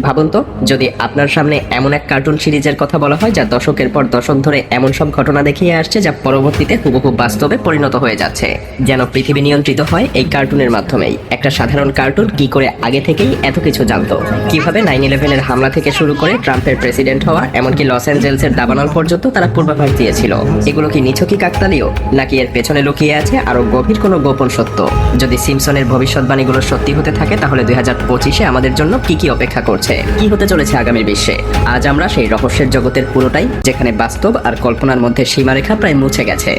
ভাবুন তো, যদি আপনার সামনে এমন এক কার্টুন সিরিজের কথা বলা হয় যা দশকের পর দশক ধরে এমন সব ঘটনা দেখিয়ে আসছে যা পরবর্তীতে হুবহু বাস্তবে পরিণত হয়ে যাচ্ছে, যেন পৃথিবী নিয়ন্ত্রিত হয় এই কার্টুনের মাধ্যমেই। একটা সাধারণ কার্টুন কি করে আগে থেকেই এত কিছু জানতো, কিভাবে 9/11-এর হামলা থেকে শুরু করে ট্রাম্পের প্রেসিডেন্ট হওয়া, এমনকি লস অ্যাঞ্জেলসের দাবানল পর্যন্ত তারা পূর্বাভাস দিয়েছিল। এগুলো কি নিছকই কাকতালীয়, নাকি এর পেছনে লুকিয়ে আছে আরো গভীর কোনো গোপন সত্য? যদি সিম্পসনের ভবিষ্যৎবাণীগুলো সত্যি হতে থাকে, তাহলে 2025-এ আমাদের জন্য কি কি অপেক্ষা করছে, কি হতে চলেছে আগামী বিশ্বে? আজ আমরা সেই রহস্যের জগতের পুরোটাই, যেখানে বাস্তব আর কল্পনার মধ্যে সীমারেখা প্রায় মুছে গেছে।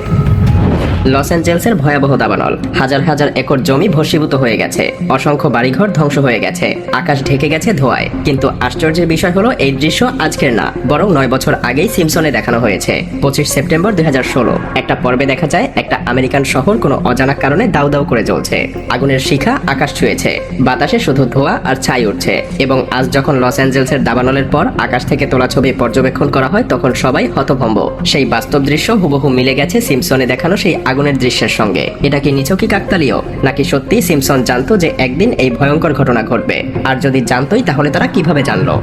লস অ্যাঞ্জেলসের ভয়াবহ দাবানল, হাজার হাজার একর জমি ভস্মীভূত হয়ে গেছে, অসংখ্য বাড়িঘর ধ্বংস হয়ে গেছে, আকাশ ঢেকে গেছে ধোঁয়ায়। কিন্তু আশ্চর্যের বিষয় হলো, এই দৃশ্য আজকের না, বরং 9 বছর আগেই সিম্পসনে দেখানো হয়েছে। 25 সেপ্টেম্বর 2016 একটা পর্বে দেখা যায় একটা আমেরিকান শহর কোনো অজানা কারণে দাউ দাউ করে জ্বলছে। আগুনের শিখা আকাশ ছুঁয়েছে, বাতাসে শুধু ধোঁয়া আর ছাই উঠছে। এবং আজ যখন লস অ্যাঞ্জেলসের দাবানলের পর আকাশ থেকে তোলা ছবি পর্যবেক্ষণ করা হয়, তখন সবাই হতভম্ব। সেই বাস্তব দৃশ্য হুবহু মিলে গেছে সিম্পসনে দেখানো সেই আগুনের দৃশ্যের সঙ্গে। এটা কি নিছকই কাকতালীয়, নাকি সত্যি সিম্পসন জানতো যে একদিন এই ভয়ঙ্কর ঘটনা ঘটবে? আর যদি জানতোই, তাহলে তারা কিভাবে জানলো?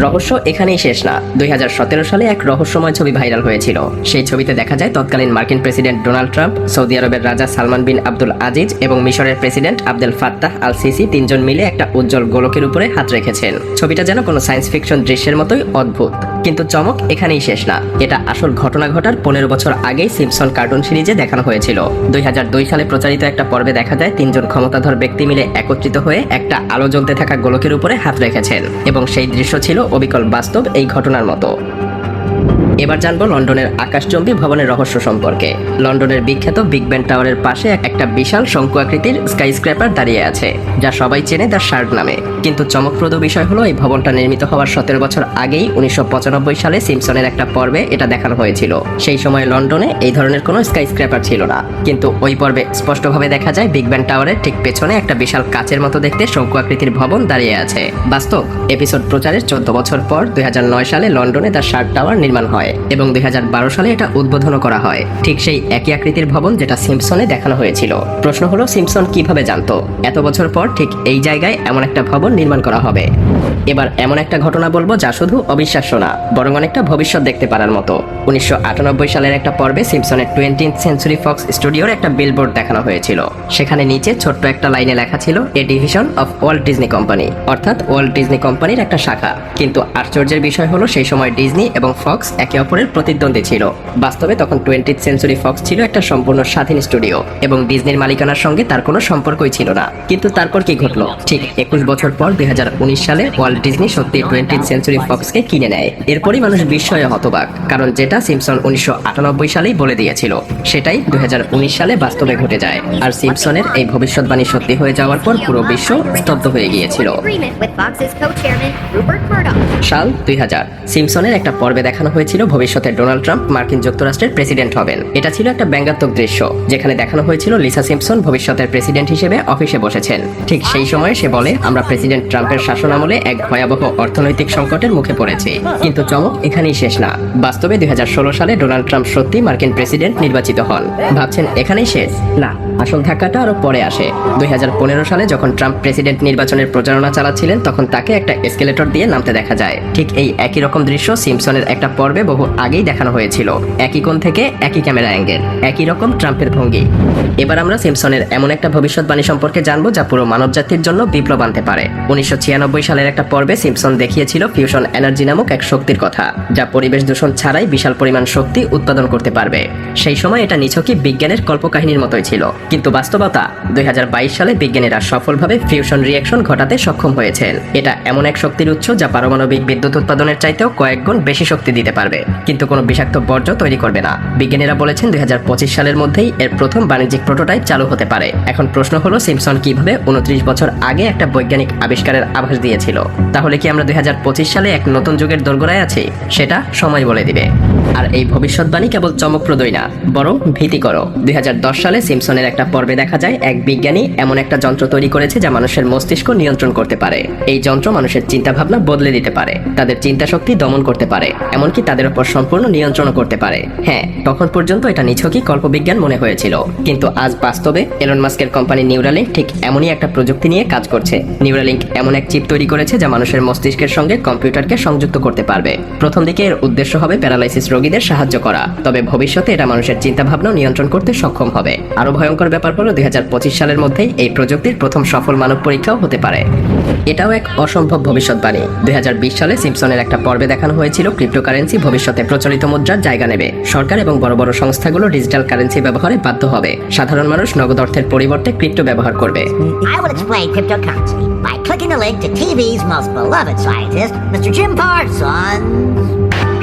রহস্য এখানেই শেষ না। 2017 সালে এক রহস্যময় ছবি ভাইরাল হয়েছিল। সেই ছবিতে দেখা যায় তৎকালীন মার্কিন প্রেসিডেন্ট ডোনাল্ড ট্রাম্প, সৌদি আরবের রাজা সালমান বিন আব্দুল আজিজ এবং মিশরের president Abdel Fattah al CC তিনজন মিলে একটা উজ্জ্বল গোলকের উপরে হাত রেখেছেন। ছবিটা যেন কোনো সায়েন্স ফিকশন দৃশ্যের মতোই অদ্ভুত। কিন্তু চমক এখানেই শেষ না। এটা আসল ঘটনা ঘটার 15 বছর আগেই সিম্পসন কার্টুন সিরিজে দেখানো হয়েছিল। 2002 সালে প্রচারিত একটা পর্বে দেখা যায় তিনজন ক্ষমতাধর ব্যক্তি মিলে একত্রিত হয়ে একটা আলো জ্বলতে থাকা গোলকের উপরে হাত রেখেছেন, এবং সেই দৃশ্য ছিল অবিকল বাস্তব এই ঘটনার মতো। এবার জানবো লন্ডনের আকাশচুম্বী ভবনের রহস্য সম্পর্কে। লন্ডনের বিখ্যাত বিগ বেন টাওয়ারের পাশে একটা বিশাল শঙ্কু আকৃতির স্কাই স্ক্র্যাপার দাঁড়িয়ে আছে, যা সবাই চেনে দ্য শার্ক নামে। কিন্তু চমকপ্রদ বিষয় হলো, এই ভবনটা নির্মিত হওয়ার 17 বছর আগেই 1995 সালে সিম্পসনের একটা পর্বে এটা দেখানো হয়েছিল। সেই সময় লন্ডনে এই ধরনের কোনো স্কাই স্ক্র্যাপার ছিল না। কিন্তু ওই পর্বে স্পষ্টভাবে দেখা যায় বিগ বেন টাওয়ারের ঠিক পেছনে একটা বিশাল কাচের মতো দেখতে শঙ্কু আকৃতির ভবন দাঁড়িয়ে আছে। বাস্তব এপিসোড প্রচারের 14 বছর পর 2009 সালে লন্ডনে দ্য শার্ক টাওয়ার নির্মাণ হয়, এবং 2012 সালে এটা উদ্বোধনও করা হয়, ঠিক সেই একই আকৃতির ভবন যেটা সিম্পসনে দেখানো হয়েছিল। প্রশ্ন হলো, সিম্পসন কিভাবে জানতো এত বছর পর ঠিক এই জায়গায় এমন একটা ভবন নির্মাণ করা হবে? এবার এমন একটা ঘটনা বলবো যা শুধু অবিশ্বাস্য না, বরং অনেকটা ভবিষ্যৎ দেখতে পারার মতো। 1998 সালের একটা পর্বে সিম্পসনের 20th সেঞ্চুরি ফক্স স্টুডিওর একটা বিলবোর্ড দেখানো হয়েছিল। সেখানে নিচে ছোট্ট একটা লাইনে লেখা ছিল, a division of Walt Disney company, অর্থাৎ ওয়াল্ট ডিজনি কোম্পানির একটা শাখা। কিন্তু আশ্চর্যের বিষয় হলো, সেই সময় ডিজনি এবং ফক্স একে অপরের প্রতিদ্বন্দ্বী ছিল। বাস্তবে তখন 20th সেঞ্চুরি ফক্স ছিল একটা সম্পূর্ণ স্বাধীন স্টুডিও, এবং ডিজনির মালিকানার সঙ্গে তার কোনো সম্পর্কই ছিল না। কিন্তু তারপর কি ঘটলো? ঠিক 21 বছর পর 2019 সালে ওয়াল্ট ডিজনি সত্যি 20th সেঞ্চুরি ফক্সকে কিনে নেয়। এরপরই মানুষ বিস্ময়ে হতবাক, কারণ যেটা সিম্পসন 1998 সালেই বলে দিয়েছিল, সেটাই 2019 সালে বাস্তবে ঘটে যায়। আর সিম্পসনের এই ভবিষ্যৎবাণী সত্যি হয়ে যাওয়ার পর পুরো বিশ্ব স্তব্ধ হয়ে গিয়েছিল। সাল 2000, সিম্পসনের একটা পর্বে দেখানো হয়েছিল ভবিষ্যতে ডোনাল্ড ট্রাম্প মার্কিন যুক্তরাষ্ট্রের প্রেসিডেন্ট হবেন। এটা ছিল একটা ব্যঙ্গাত্মক দৃশ্য, যেখানে দেখানো হয়েছিল লিসা সিম্পসন ভবিষ্যতের প্রেসিডেন্ট হিসেবে অফিসে বসেছেন। ঠিক সেই সময় সে বলে, আমরা প্রেসিডেন্ট ট্রাম্পের শাসনামলে এক ভয়াবহ অর্থনৈতিক সংকটের মুখে পড়েছি। কিন্তু চমক এখানেই শেষ না। বাস্তবে 2016 সালে ডোনাল্ড ট্রাম্প সত্যি মার্কিন প্রেসিডেন্ট নির্বাচিত হন। ভাবছেন এখানেই শেষ? না, আসল ধাক্কাটা আরো পরে আসে। 2015 সালে যখন ট্রাম্প প্রেসিডেন্ট নির্বাচনের প্রচারণা চালাচ্ছিলেন, তখন তাকে একটা এসকেলেটর দিয়ে নামতে দেখা যায়। ঠিক এই একই রকম দৃশ্য সিম্পসনের একটা পর্বে বহু আগেই দেখানো হয়েছিল। একই কোণ থেকে, একই ক্যামেরা অ্যাঙ্গেল, একই রকম ট্রাম্পের ভঙ্গি। এবার আমরা সিম্পসনের এমন একটা ভবিষ্যৎবাণী সম্পর্কে জানবো যা পুরো মানবজাতির জন্য বিপ্লব আনতে পারে। 1996 সালের একটা পর্বে সিম্পসন দেখিয়েছিল ফিউশন এনার্জি নামক এক শক্তির কথা, যা পরিবেশ দূষণ ছাড়াই বিশাল পরিমাণ শক্তি উৎপাদন করতে পারবে। সেই সময় এটা নিছকই বিজ্ঞানের কল্পকাহিনীর মতোই ছিল, কিন্তু বাস্তবতা 2022 সালে বিজ্ঞানীরা সফলভাবে ফিউশন রিঅ্যাকশন ঘটাতে সক্ষম হয়েছেন। এটা এমন এক শক্তির উৎস যা পারমাণবিক বিদ্যুৎ উৎপাদনের চাইতেও কয়েক গুণ বেশি শক্তি দিতে পারবে, কিন্তু কোনো বিষাক্ত বর্জ্য তৈরি করবে না। বিজ্ঞানীরা বলেছেন 2025 সালের মধ্যেই এর প্রথম বাণিজ্যিক প্রোটোটাইপ চালু হতে পারে। এখন প্রশ্ন হলো, সিম্পসন কিভাবে 29 বছর আগে একটা বৈজ্ঞানিক আবিষ্কারের আভাস দিয়েছিল? তাহলে কি আমরা 2025 সালে এক নতুন যুগের দোরগোড়ায় আছি? সেটা সময় বলে দিবে। আর এই ভবিষ্যৎবাণী কেবল চমকপ্রদই না, বরং ভীতিকরও। 2010 সালে সিম্পসনের একটা পর্বে দেখা যায় এক বিজ্ঞানী এমন একটা যন্ত্র তৈরি করেছে যা মানুষের মস্তিষ্ক নিয়ন্ত্রণ করতে পারে। এই যন্ত্র মানুষের চিন্তাভাবনা বদলে দিতে পারে, তাদের চিন্তা শক্তি দমন করতে পারে, এমনকি তাদের উপর সম্পূর্ণ নিয়ন্ত্রণ করতে পারে। হ্যাঁ, তখন পর্যন্ত এটা নিছকই কল্পবিজ্ঞান মনে হয়েছিল, কিন্তু আজ বাস্তবে এলন মাস্কের কোম্পানি নিউরালিঙ্ক ঠিক এমনই একটা প্রযুক্তি নিয়ে কাজ করছে। নিউরালিঙ্ক এমন এক চিপ তৈরি করেছে যা মানুষের মস্তিষ্কের সঙ্গে কম্পিউটারকে সংযুক্ত করতে পারবে। প্রথম দিকে এর উদ্দেশ্য হবে প্যারালাইসিস রোগীদের সাহায্য করা, তবে ভবিষ্যতে এটা মানুষের চিন্তাভাবনা নিয়ন্ত্রণ করতে সক্ষম হবে। আরো ভয়ঙ্কর ব্যাপার হলো 2025 সালের মধ্যেই এই প্রযুক্তির প্রথম সফল মানব পরীক্ষাও হতে পারে। এটাও এক অসম্ভব ভবিষ্যৎবাণী। 2020 সালে সিম্পসনের একটা পর্বে দেখানো হয়েছিল ক্রিপ্টোকারেন্সি ভবিষ্যতে প্রচলিত মুদ্রার জায়গা নেবে। সরকার এবং বড় বড় সংস্থাগুলো ডিজিটাল কারেন্সি ব্যবহারে বাধ্য হবে। সাধারণ মানুষ নগদ অর্থের পরিবর্তে ক্রিপ্টো ব্যবহার করবে। I will explain cryptocurrency by clicking the link to TV's most beloved scientist, Mr. Jim Parsons.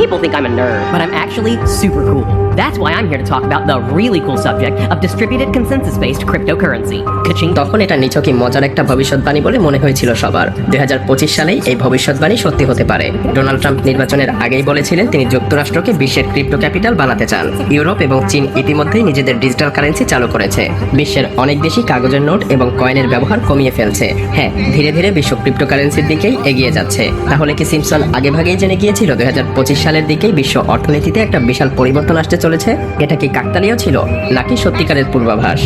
People think I'm a nerd, but I'm actually super cool. That's why I'm here to talk about the really cool subject of distributed consensus-based cryptocurrency. Ka-ching. তখন এটা নিছকই মজার একটা ভবিষ্যৎবাণী বলে মনে হয়েছিল সবার। 2025 সালেই এই ভবিষ্যৎবাণী সত্যি হতে পারে। ডোনাল্ড ট্রাম্প নির্বাচনের আগেই বলেছিলেন তিনি যুক্তরাষ্ট্রকে বিশ্বের ক্রিপ্টো ক্যাপিটাল বানাতে চান। ইউরোপ এবং চীন ইতিমধ্যেই নিজেদের ডিজিটাল কারেন্সি চালু করেছে। বিশ্বের অনেক দেশই কাগজের নোট এবং কয়েনের ব্যবহার কমিয়ে ফেলছে। হ্যাঁ, ধীরে ধীরে বিশ্ব ক্রিপ্টোকারেন্সির দিকেই এগিয়ে যাচ্ছে। তাহলে কি সিম্পসন আগেভাগেই জেনে গিয়েছিল 2025 সালের দিকেই বিশ্ব অর্থনীতিতে একটা বিশাল পরিবর্তন আসতে চলেছে? এটা কি কাকতালীয় ছিল নাকি সত্যিকারের পূর্বাভাস?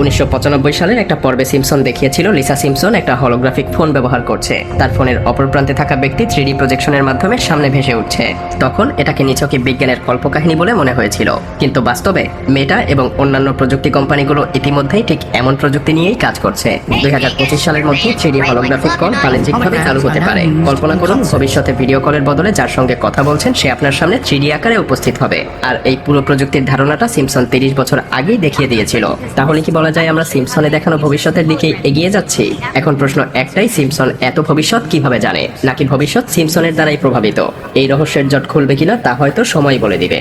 1995 সালের একটা পর্বে সিম্পসন দেখিয়েছিল লিসা সিম্পসন একটা হলোগ্রাফিক ফোন ব্যবহার করছে। তার ফোনের অপর প্রান্তে থাকা ব্যক্তি 3D প্রজেকশনের মাধ্যমে সামনে ভেসে উঠছে। তখন এটাকে নিছকই বিজ্ঞানের কল্পকাহিনী বলে মনে হয়েছিল, কিন্তু বাস্তবে মেটা এবং অন্যান্য প্রযুক্তি কোম্পানিগুলো ইতিমধ্যেই ঠিক এমন প্রযুক্তি নিয়েই কাজ করছে। 2025 সালের মধ্যে 3D হলোগ্রাফিক কল বাণিজ্যিকভাবে চালু হতে পারে। কল্পনা করুন ভবিষ্যতে ভিডিও কলের বদলে যার সঙ্গে কথা বলছেন সে আপনার সামনে 3D আকারে উপস্থিত হবে। আর এই পুরো প্রযুক্তির ধারণাটা সিম্পসন 30 বছর আগেই দেখিয়ে দিয়েছিল। তাহলে কি বলা যায় আমরা সিম্পসনে দেখানো ভবিষ্যতের দিকে এগিয়ে যাচ্ছি? এখন প্রশ্ন একটাই, সিম্পসন এত ভবিষ্যৎ কিভাবে জানে? নাকি ভবিষ্যৎ সিম্পসনের দ্বারাই প্রভাবিত? এই রহস্যের জট খুলবে কিনা তা হয়তো সময় বলে দিবে।